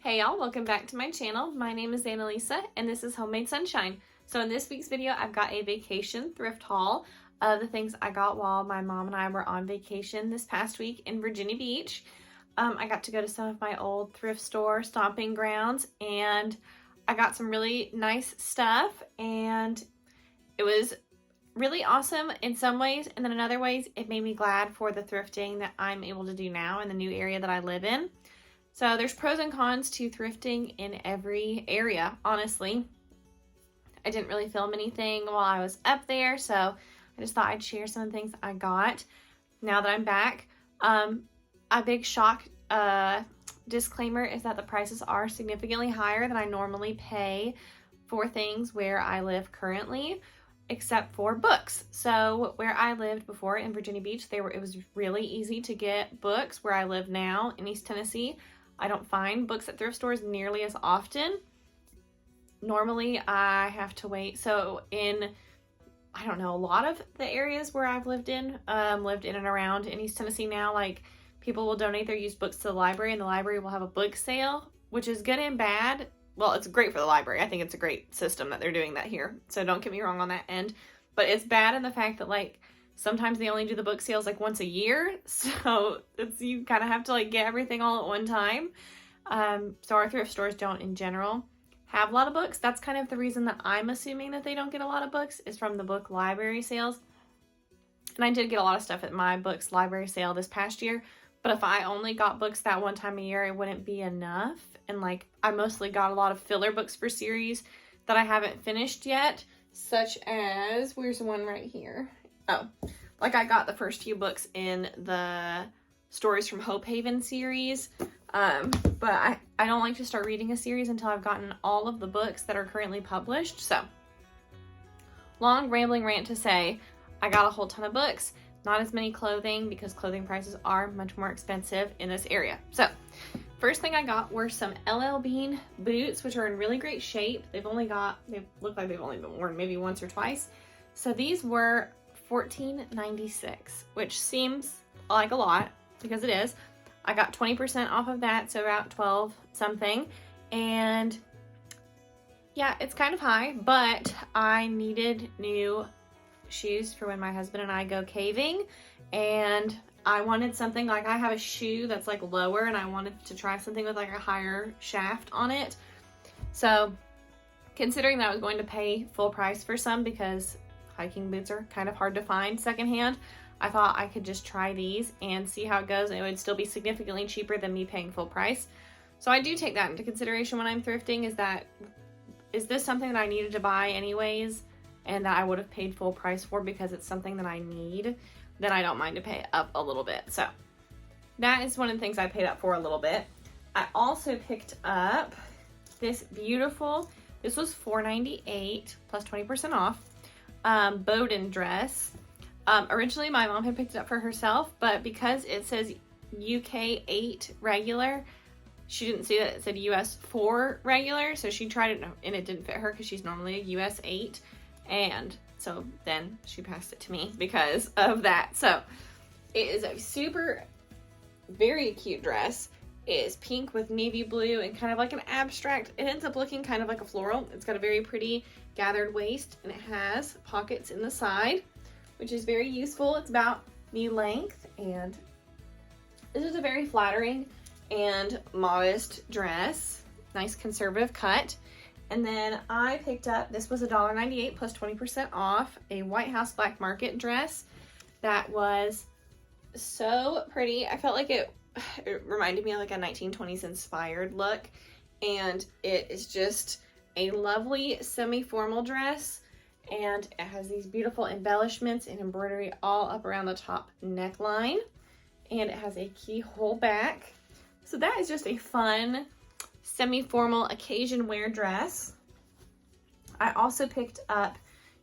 Hey y'all, welcome back to my channel. My name is Annalisa and this is Homemade Sunshine. So in this week's video, I've got a vacation thrift haul of the things I got while my mom and I were on vacation this past week in Virginia Beach. I got to go to some of my old thrift store stomping grounds and I got some really nice stuff, and it was really awesome in some ways, and then in other ways it made me glad for the thrifting that I'm able to do now in the new area that I live in. So there's pros and cons to thrifting in every area, honestly. I didn't really film anything while I was up there, so I just thought I'd share some of the things I got now that I'm back. A big shock disclaimer is that the prices are significantly higher than I normally pay for things where I live currently, except for books. So where I lived before in Virginia Beach, it was really easy to get books. Where I live now in East Tennessee, I don't find books at thrift stores nearly as often. Normally I have to wait. So in, I don't know, a lot of the areas where I've lived in and around in East Tennessee now, like, people will donate their used books to the library and the library will have a book sale, which is good and bad. Well, it's great for the library. I think it's a great system that they're doing that here. So don't get me wrong on that end. But it's bad in the fact that, like, sometimes they only do the book sales like once a year. So you kind of have to like get everything all at one time. So our thrift stores don't in general have a lot of books. That's kind of the reason that I'm assuming that they don't get a lot of books, is from the book library sales. And I did get a lot of stuff at my books library sale this past year. But if I only got books that one time a year, it wouldn't be enough. And like, I mostly got a lot of filler books for series that I haven't finished yet, such as, where's one right here? Oh, like I got the first few books in the Stories from Hope Haven series. But I don't like to start reading a series until I've gotten all of the books that are currently published. So, long rambling rant to say, I got a whole ton of books. Not as many clothing, because clothing prices are much more expensive in this area. So first thing I got were some LL Bean boots, which are in really great shape. They look like they've only been worn maybe once or twice. So these were $14.96, which seems like a lot because it is. I got 20% off of that, so about 12 something. And yeah, it's kind of high, but I needed new shoes for when my husband and I go caving, and I wanted something, like, I have a shoe that's like lower and I wanted to try something with like a higher shaft on it. So considering that I was going to pay full price for some, because hiking boots are kind of hard to find secondhand, I thought I could just try these and see how it goes, and it would still be significantly cheaper than me paying full price. So I do take that into consideration when I'm thrifting, is this something that I needed to buy anyways and that I would have paid full price for because it's something that I need, then I don't mind to pay up a little bit. So that is one of the things I paid up for a little bit. I also picked up this beautiful, this was $4.98 plus 20% off, Bowden dress. Originally my mom had picked it up for herself, but because it says UK 8 regular, she didn't see that it said US 4 regular, so she tried it and it didn't fit her because she's normally a US 8. And so then she passed it to me because of that. So it is a very cute dress. It is pink with navy blue and kind of like an abstract. It ends up looking kind of like a floral. It's got a very pretty gathered waist, and it has pockets in the side, which is very useful. It's about knee length, and this is a very flattering and modest dress. Nice conservative cut. And then I picked up, this was $1.98 plus 20% off, a White House Black Market dress that was so pretty. I felt like it reminded me of like a 1920s inspired look, and it is just a lovely semi-formal dress, and it has these beautiful embellishments and embroidery all up around the top neckline, and it has a keyhole back. So that is just a fun semi-formal occasion wear dress. I also picked up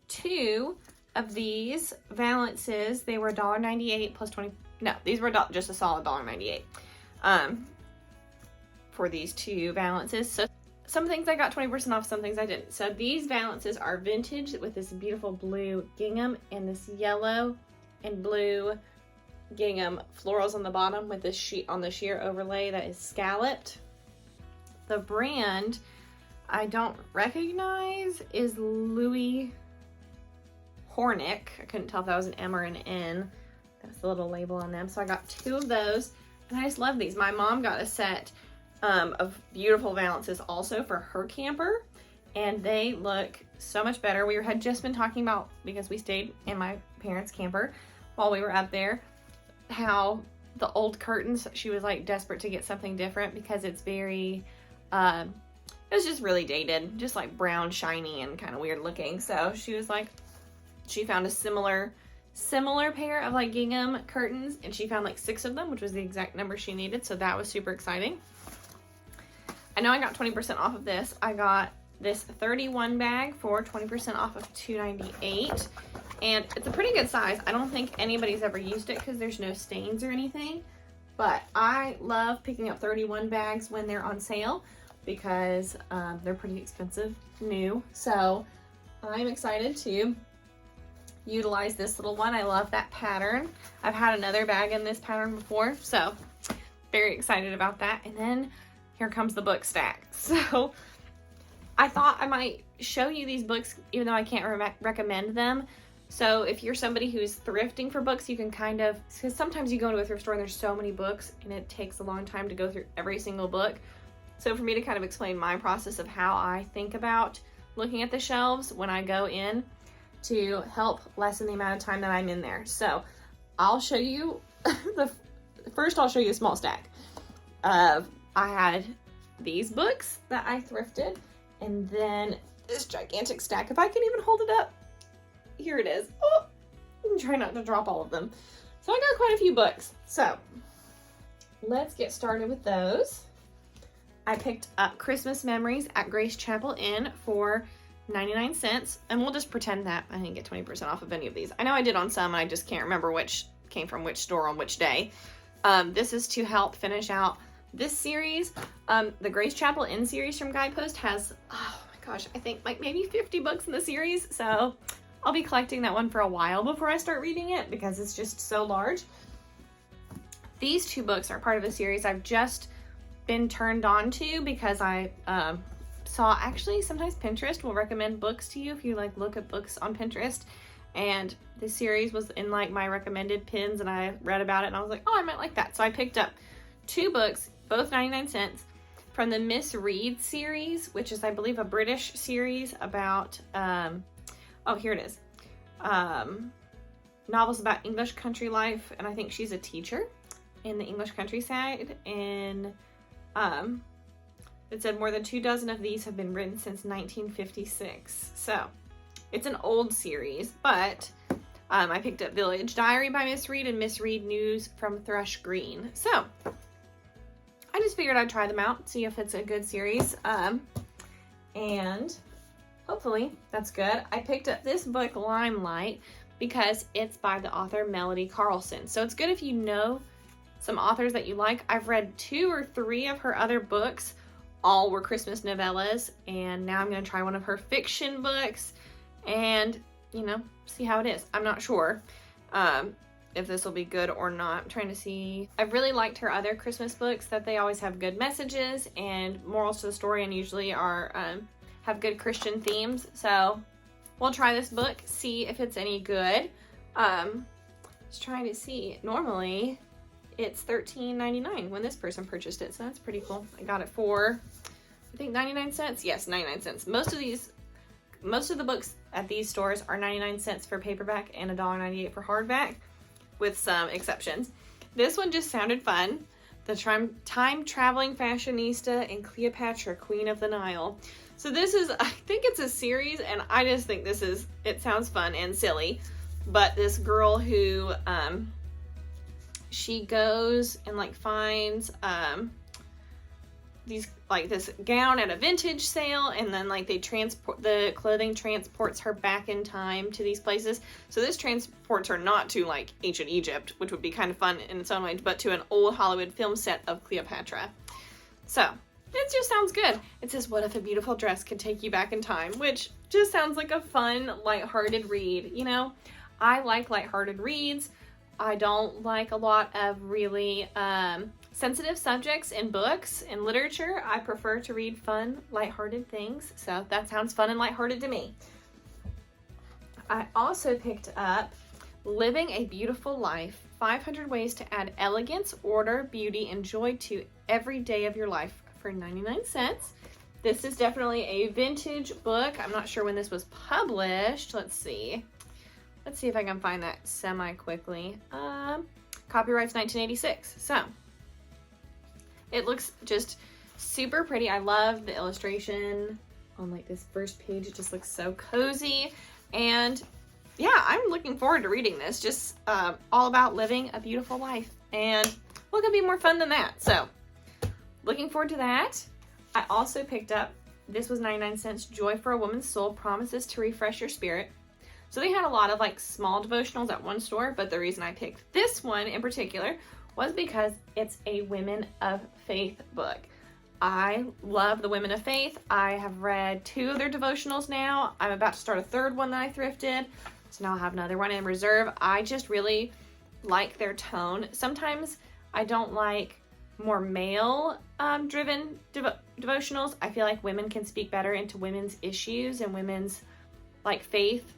two of these valances. They were $1.98 plus 20. No, these were just a solid $1.98 for these two valances. So some things I got 20% off, some things I didn't. So these valances are vintage with this beautiful blue gingham and this yellow and blue gingham florals on the bottom with this sheet on the sheer overlay that is scalloped. the brand I don't recognize is Louis Hornick. I couldn't tell if that was an M or an N. That's the little label on them. So I got 2 of those, and I just love these. My mom got a set of beautiful valances also for her camper, and they look so much better. We had just been talking about, because we stayed in my parents' camper while we were up there, how the old curtains, she was like desperate to get something different because it's very, it was just really dated, just like brown, shiny, and kind of weird looking. So she was like, she found a similar pair of like gingham curtains, and she found like 6 of them, which was the exact number she needed. So that was super exciting. I know I got 20% off of this. I got this 31 bag for 20% off of $2.98, and it's a pretty good size. I don't think anybody's ever used it because there's no stains or anything, but I love picking up 31 bags when they're on sale because they're pretty expensive new. So I'm excited to utilize this little one. I love that pattern. I've had another bag in this pattern before, so very excited about that. And then here comes the book stack. So I thought I might show you these books even though I can't recommend them. So if you're somebody who's thrifting for books, you can kind of, because sometimes you go to a thrift store and there's so many books and it takes a long time to go through every single book. So for me to kind of explain my process of how I think about looking at the shelves when I go in to help lessen the amount of time that I'm in there. So I'll show you, first I'll show you a small stack of, I had these books that I thrifted, and then this gigantic stack. If I can even hold it up, here it is. Oh, I'm trying not to drop all of them. So I got quite a few books. So let's get started with those. I picked up Christmas Memories at Grace Chapel Inn for 99 cents, and we'll just pretend that I didn't get 20% off of any of these. I know I did on some, and I just can't remember which came from which store on which day. This is to help finish out this series. The Grace Chapel Inn series from Guidepost has, oh my gosh, I think like maybe 50 books in the series. So I'll be collecting that one for a while before I start reading it because it's just so large. These 2 books are part of a series I've just been turned on to because I saw, actually sometimes Pinterest will recommend books to you if you like look at books on Pinterest, and this series was in like my recommended pins, and I read about it and I was like, oh, I might like that. So I picked up 2 books, both 99 cents, from the Miss Read series, which is I believe a British series about oh, here it is, novels about English country life, and I think she's a teacher in the English countryside, and it said more than 24 of these have been written since 1956. So it's an old series, but I picked up Village Diary by Miss Read and Miss Read News from Thrush Green. So I just figured I'd try them out, see if it's a good series, and hopefully that's good. I picked up this book, Limelight, because it's by the author Melody Carlson. So it's good if you know some authors that you like. I've read 2 or 3 of her other books. All were Christmas novellas, and now I'm going to try one of her fiction books and, you know, see how it is. I'm not sure if this will be good or not. I'm trying to see. I've really liked her other Christmas books, that they always have good messages and morals to the story, and usually are have good Christian themes. So we'll try this book, see if it's any good. Just trying to see. Normally it's $13.99 when this person purchased it, so that's pretty cool. I got it for, I think, 99 cents. Yes, 99 cents. Most of the books at these stores are 99 cents for paperback and $1.98 for hardback, with some exceptions. This one just sounded fun. The Time Traveling Fashionista and Cleopatra, Queen of the Nile. So this is, I think it's a series, and I just think it sounds fun and silly. But this girl who, she goes and like finds this gown at a vintage sale, and then like the clothing transports her back in time to these places. So this transports her not to like ancient Egypt, which would be kind of fun in its own way, but to an old Hollywood film set of Cleopatra. So it just sounds good. It says, what if a beautiful dress could take you back in time? Which just sounds like a fun, lighthearted read. You know, I like lighthearted reads. I don't like a lot of really sensitive subjects in books and literature. I prefer to read fun, lighthearted things. So that sounds fun and lighthearted to me. I also picked up Living a Beautiful Life, 500 Ways to Add Elegance, Order, Beauty, and Joy to Every Day of Your Life for 99 cents. This is definitely a vintage book. I'm not sure when this was published. Let's see if I can find that semi-quickly. Copyright's 1986. So, it looks just super pretty. I love the illustration on like this first page. It just looks so cozy. And yeah, I'm looking forward to reading this. Just all about living a beautiful life. And what could be more fun than that? So, looking forward to that. I also picked up, this was 99 cents, Joy for a Woman's Soul, Promises to Refresh Your Spirit. So they had a lot of like small devotionals at one store, but the reason I picked this one in particular was because it's a Women of Faith book. I love the Women of Faith. I have read 2 of their devotionals now. I'm about to start a 3rd one that I thrifted. So now I'll have another one in reserve. I just really like their tone. Sometimes I don't like more male driven devotionals. I feel like women can speak better into women's issues and women's like faith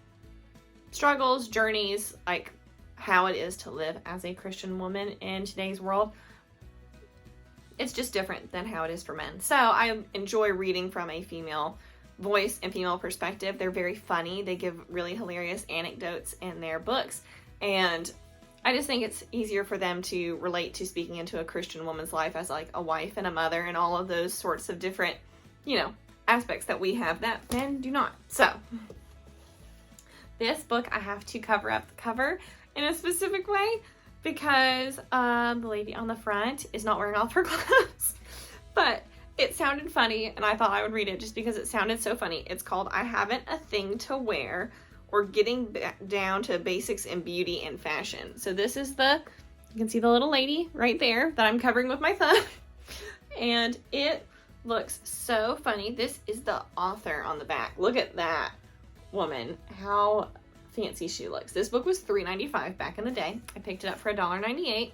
struggles, journeys, like how it is to live as a Christian woman in today's world. It's just different than how it is for men. So I enjoy reading from a female voice and female perspective. They're very funny. They give really hilarious anecdotes in their books. And I just think it's easier for them to relate to speaking into a Christian woman's life as like a wife and a mother and all of those sorts of different, aspects that we have that men do not. So this book, I have to cover up the cover in a specific way because the lady on the front is not wearing all of her clothes. But it sounded funny and I thought I would read it just because it sounded so funny. It's called I Haven't a Thing to Wear, or Getting Down to Basics in Beauty and Fashion. So this is you can see the little lady right there that I'm covering with my thumb. And it looks so funny. This is the author on the back. Look at that woman, how fancy she looks. This book was $3.95 back in the day. I picked it up for $1.98.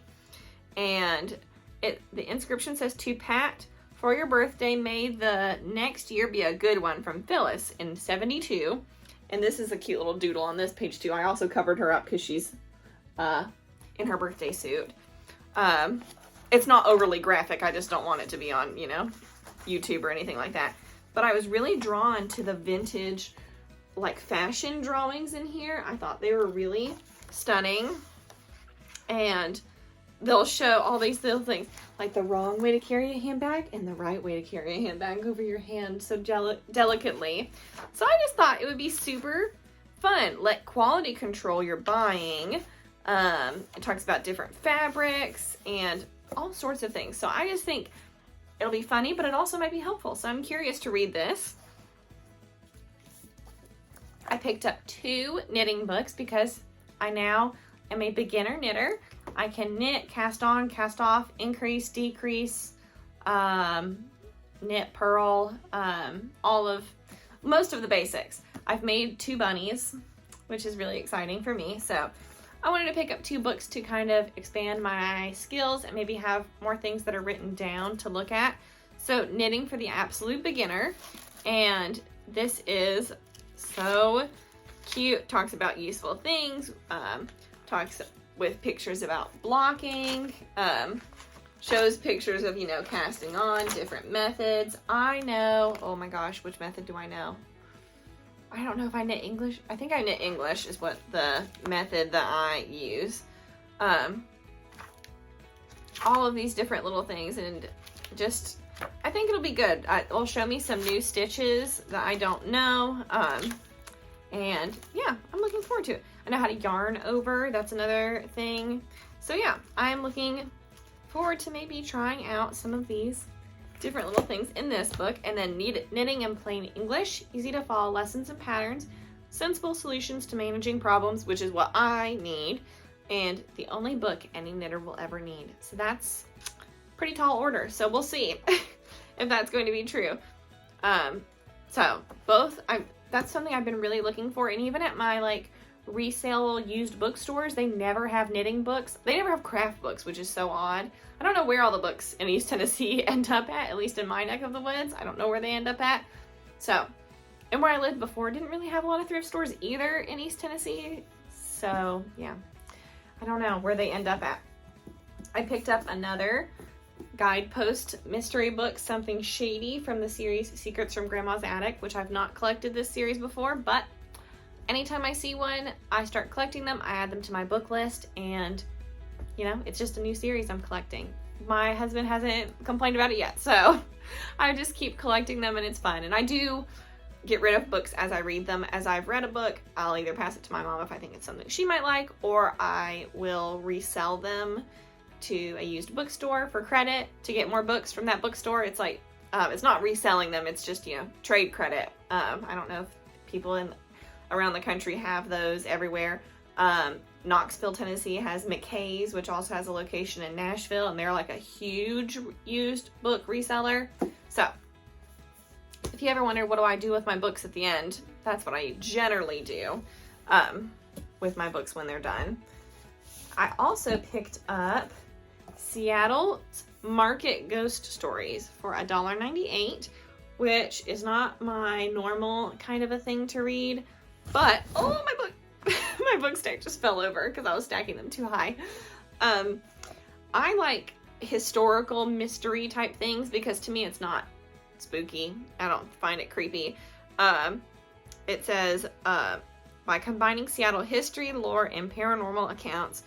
And the inscription says, to Pat, for your birthday, may the next year be a good one, from Phyllis in 72. And this is a cute little doodle on this page too. I also covered her up because she's in her birthday suit. It's not overly graphic. I just don't want it to be on, YouTube or anything like that. But I was really drawn to the vintage, like, fashion drawings in here. I thought they were really stunning. And they'll show all these little things, like the wrong way to carry a handbag and the right way to carry a handbag over your hand so delicately. So I just thought it would be super fun. Let quality control your buying. It talks about different fabrics and all sorts of things. So I just think it'll be funny, but it also might be helpful. So I'm curious to read this. I picked up 2 knitting books because I now am a beginner knitter. I can knit, cast on, cast off, increase, decrease, knit, purl, most of the basics. I've made 2 bunnies, which is really exciting for me. So I wanted to pick up 2 books to kind of expand my skills and maybe have more things that are written down to look at. So Knitting for the Absolute Beginner. And this is so cute. Talks about useful things. Talks with pictures about blocking, shows pictures of, casting on, different methods. I know, oh my gosh, which method do I know? I don't know if I knit English. I think I knit English is what the method that I use. All of these different little things, and just, I think it'll be good. It'll show me some new stitches that I don't know. And yeah, I'm looking forward to it. I know how to yarn over. That's another thing. So yeah, I'm looking forward to maybe trying out some of these different little things in this book. And then Knitting in Plain English, easy to follow lessons and patterns, sensible solutions to managing problems, which is what I need, and the only book any knitter will ever need. So that's pretty tall order. So we'll see if that's going to be true. So both, that's something I've been really looking for. And even at my resale used bookstores, they never have knitting books. They never have craft books, which is so odd. I don't know where all the books in East Tennessee end up at least in my neck of the woods. I don't know where they end up at. So, and where I lived before didn't really have a lot of thrift stores either in East Tennessee. So, yeah, I don't know where they end up at. I picked up another guidepost mystery book, Something Shady, from the series Secrets from Grandma's Attic, which I've not collected this series before, but anytime I see one, I start collecting them. I add them to my book list, and you know, it's just a new series I'm collecting. My husband hasn't complained about it yet, so I just keep collecting them, and it's fun. And I do get rid of books as I read them. As I've read a book, I'll either pass it to my mom if I think it's something she might like, or I will resell them to a used bookstore for credit to get more books from that bookstore. It's like, it's not reselling them, it's just, you know, trade credit. I don't know if people around the country have those everywhere. Knoxville, Tennessee has McKay's, which also has a location in Nashville, and they're like a huge used book reseller. So if you ever wonder what do I do with my books at the end, that's what I generally do with my books when they're done. I also picked up Seattle Market Ghost Stories for $1.98, which is not my normal kind of a thing to read, but oh, my book my book stack just fell over because I was stacking them too high. I like historical mystery type things because to me it's not spooky. I don't find it creepy. It says, by combining Seattle history, lore, and paranormal accounts,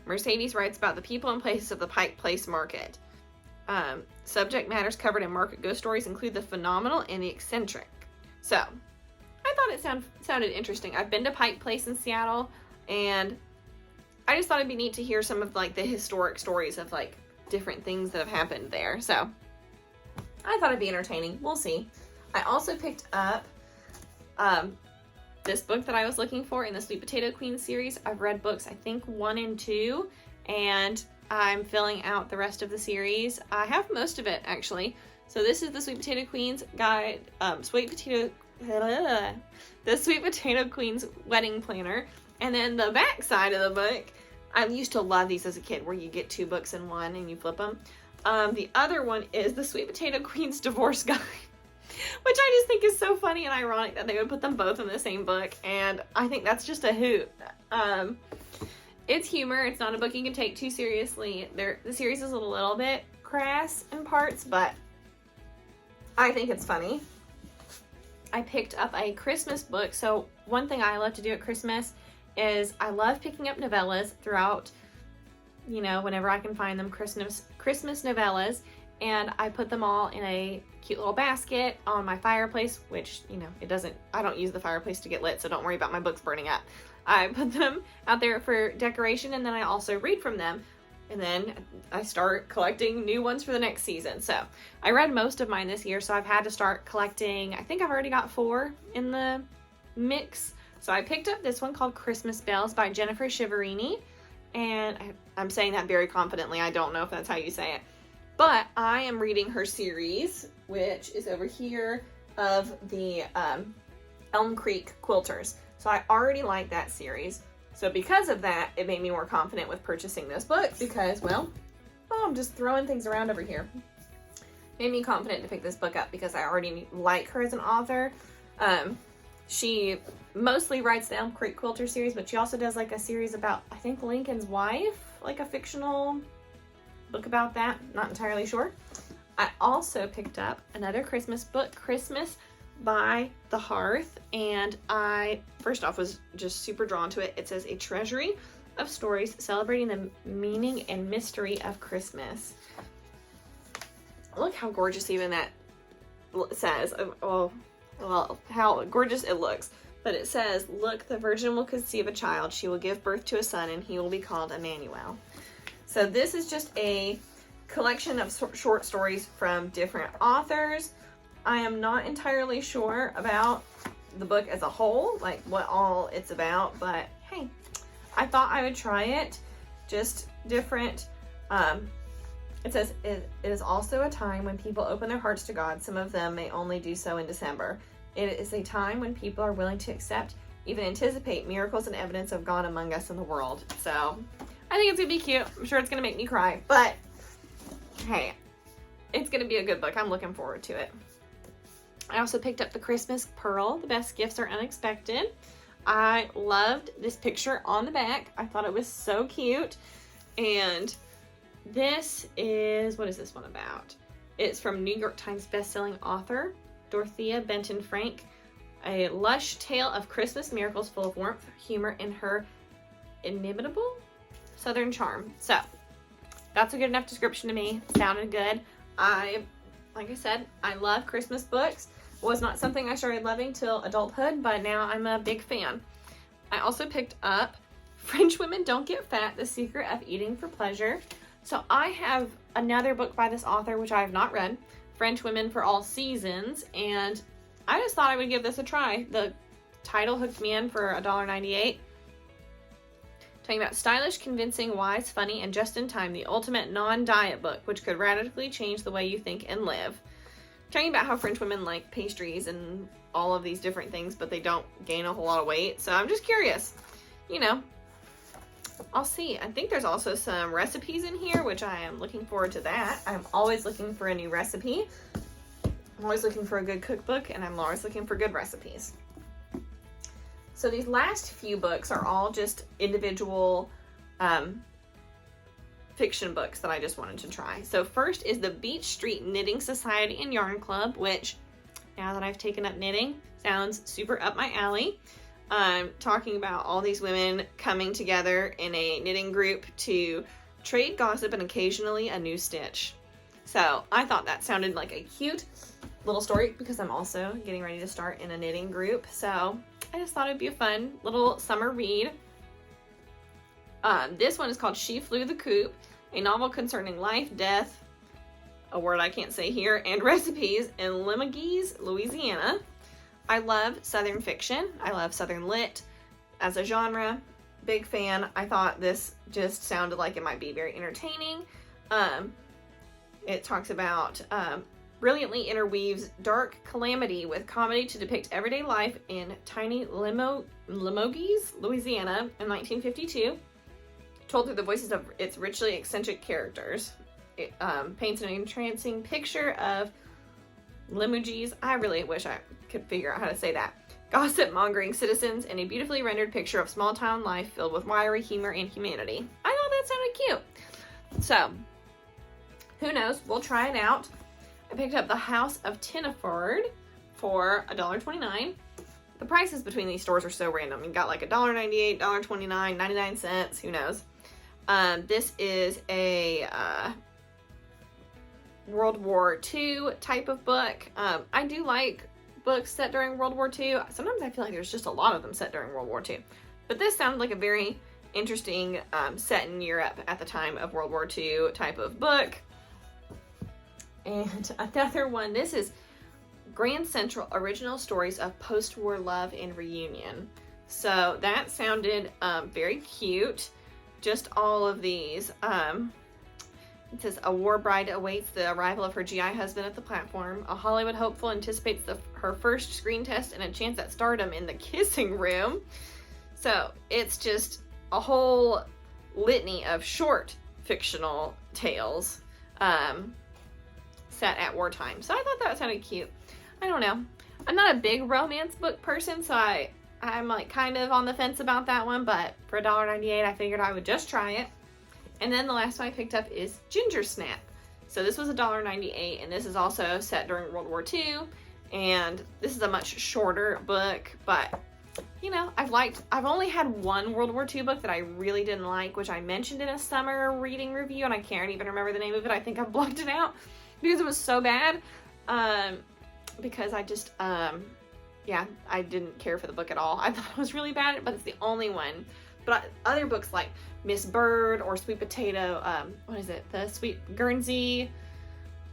Mercedes writes about the people and places of the Pike Place Market. Subject matters covered in Market Ghost Stories include the phenomenal and the eccentric. So, I thought it sounded interesting. I've been to Pike Place in Seattle, and I just thought it'd be neat to hear some of like the historic stories of like different things that have happened there. So, I thought it'd be entertaining. We'll see. I also picked up this book that I was looking for in the Sweet Potato Queen series. I've read books, I think 1 and 2, and I'm filling out the rest of the series. I have most of it, actually. So this is the Sweet Potato Queen's guide, the Sweet Potato Queen's wedding planner. And then the back side of the book, I used to love these as a kid, where you get 2 books in one and you flip them. The other one is the Sweet Potato Queen's divorce guide, which I just think is so funny and ironic that they would put them both in the same book, and I think that's just a hoot. It's humor. It's not a book you can take too seriously. The series is a little bit crass in parts, but I think it's funny. I picked up a Christmas book. So one thing I love to do at Christmas is I love picking up novellas throughout, you know, whenever I can find them, Christmas novellas, and I put them all in a cute little basket on my fireplace, which, you know, I don't use the fireplace to get lit, so don't worry about my books burning up. I put them out there for decoration, and then I also read from them, and then I start collecting new ones for the next season. So I read most of mine this year, so I've had to start collecting. I think I've already got 4 in the mix. So I picked up this one called Christmas Bells by Jennifer Shiverini, and I'm saying that very confidently. I don't know if that's how you say it. But I am reading her series, which is over here, of the Elm Creek Quilters. So I already like that series. So because of that, it made me more confident with purchasing this book because, well, I'm just throwing things around over here. Made me confident to pick this book up because I already like her as an author. She mostly writes the Elm Creek Quilter series, but she also does like a series about, I think, Lincoln's wife, like a fictional book about that. Not entirely sure. I also picked up another Christmas book, Christmas by the Hearth, and I first off was just super drawn to it. It says a treasury of stories celebrating the meaning and mystery of Christmas. Look how gorgeous even that says. Oh, well, how gorgeous it looks. But it says, look, the virgin will conceive a child. She will give birth to a son, and he will be called Emmanuel. So this is just a collection of short stories from different authors. I am not entirely sure about the book as a whole, like what all it's about, but hey, I thought I would try it. Just different. It says, it is also a time when people open their hearts to God. Some of them may only do so in December. It is a time when people are willing to accept even anticipate miracles and evidence of God among us in the world. So I think it's gonna be cute. I'm sure it's gonna make me cry, but hey, it's gonna be a good book. I'm looking forward to it. I also picked up The Christmas Pearl, The Best Gifts Are Unexpected. I loved this picture on the back. I thought it was so cute. And this is, what is this one about? It's from New York Times bestselling author Dorothea Benton Frank. A lush tale of Christmas miracles full of warmth, humor, and her inimitable Southern charm. So, that's a good enough description to me. Sounded good. Like I said, I love Christmas books. Was not something I started loving till adulthood, but now I'm a big fan. I also picked up French Women Don't Get Fat, The Secret of Eating for Pleasure. So I have another book by this author, which I have not read, French Women for All Seasons, and I just thought I would give this a try. The title hooked me in for $1.98. Talking about stylish, convincing, wise, funny, and just in time, the ultimate non-diet book, which could radically change the way you think and live. Talking about how French women like pastries and all of these different things, but they don't gain a whole lot of weight. So I'm just curious, you know, I'll see. I think there's also some recipes in here, which I am looking forward to that. I'm always looking for a new recipe. I'm always looking for a good cookbook, and I'm always looking for good recipes. So these last few books are all just individual fiction books that I just wanted to try. So first is the Beach Street Knitting Society and Yarn Club, which, now that I've taken up knitting, sounds super up my alley. Talking about all these women coming together in a knitting group to trade gossip and occasionally a new stitch. So I thought that sounded like a cute little story because I'm also getting ready to start in a knitting group. So I just thought it'd be a fun little summer read. This one is called She Flew the Coop, a novel concerning life, death, a word I can't say here, and recipes in Limoges, Louisiana. I love Southern fiction. I love Southern lit as a genre. Big fan. I thought this just sounded like it might be very entertaining. It talks about brilliantly interweaves dark calamity with comedy to depict everyday life in tiny Limoges, Louisiana in 1952, told through the voices of its richly eccentric characters. It paints an entrancing picture of Limoges. I really wish I could figure out how to say that. Gossip-mongering citizens and a beautifully rendered picture of small-town life filled with wiry humor and humanity. I thought that sounded cute. So, who knows? We'll try it out. I picked up The House of Tinneford for $1.29. The prices between these stores are so random. You got like $1.98, $1.29, 99 cents, who knows. This is a World War II type of book. I do like books set during World War II. Sometimes I feel like there's just a lot of them set during World War II. But this sounded like a very interesting set in Europe at the time of World War II type of book. And another one, this is Grand Central Original Stories of Post-War Love and Reunion. So that sounded very cute. Just all of these. It says, a war bride awaits the arrival of her GI husband at the platform. A Hollywood hopeful anticipates her first screen test and a chance at stardom in the kissing room. So it's just a whole litany of short fictional tales set at wartime. So I thought that sounded cute. I don't know. I'm not a big romance book person, so I'm like kind of on the fence about that one, but for $1.98 I figured I would just try it. And then the last one I picked up is Ginger Snap. So this was $1.98, and this is also set during World War II, and this is a much shorter book, but you know, I've only had one World War II book that I really didn't like, which I mentioned in a summer reading review, and I can't even remember the name of it. I think I've blocked it out because it was so bad. Because I just, yeah, I didn't care for the book at all. I thought it was really bad, but it's the only one. But other books like Miss Bird or Sweet Potato, what is it? The Sweet Guernsey.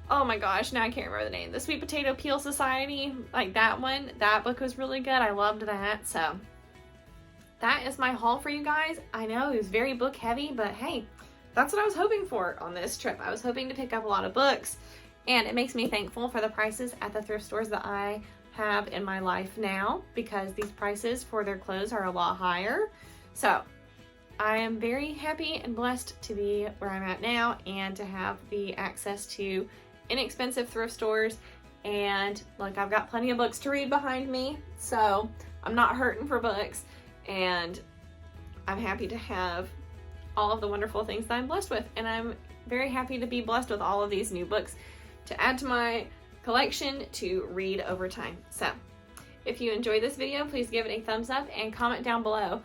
Oh my gosh, now I can't remember the name. The Sweet Potato Peel Society, like that one. That book was really good. I loved that. So that is my haul for you guys. I know it was very book heavy, but hey, that's what I was hoping for on this trip. I was hoping to pick up a lot of books, and it makes me thankful for the prices at the thrift stores that I have in my life now, because these prices for their clothes are a lot higher. So I am very happy and blessed to be where I'm at now and to have the access to inexpensive thrift stores. And like, I've got plenty of books to read behind me, so I'm not hurting for books, and I'm happy to have all of the wonderful things that I'm blessed with. And I'm very happy to be blessed with all of these new books to add to my collection to read over time. So if you enjoyed this video, please give it a thumbs up and comment down below.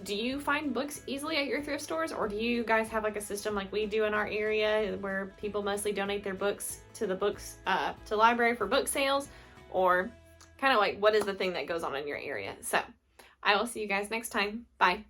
Do you find books easily at your thrift stores, or do you guys have like a system like we do in our area where people mostly donate their books to the to library for book sales, or kind of like what is the thing that goes on in your area? So I will see you guys next time. Bye.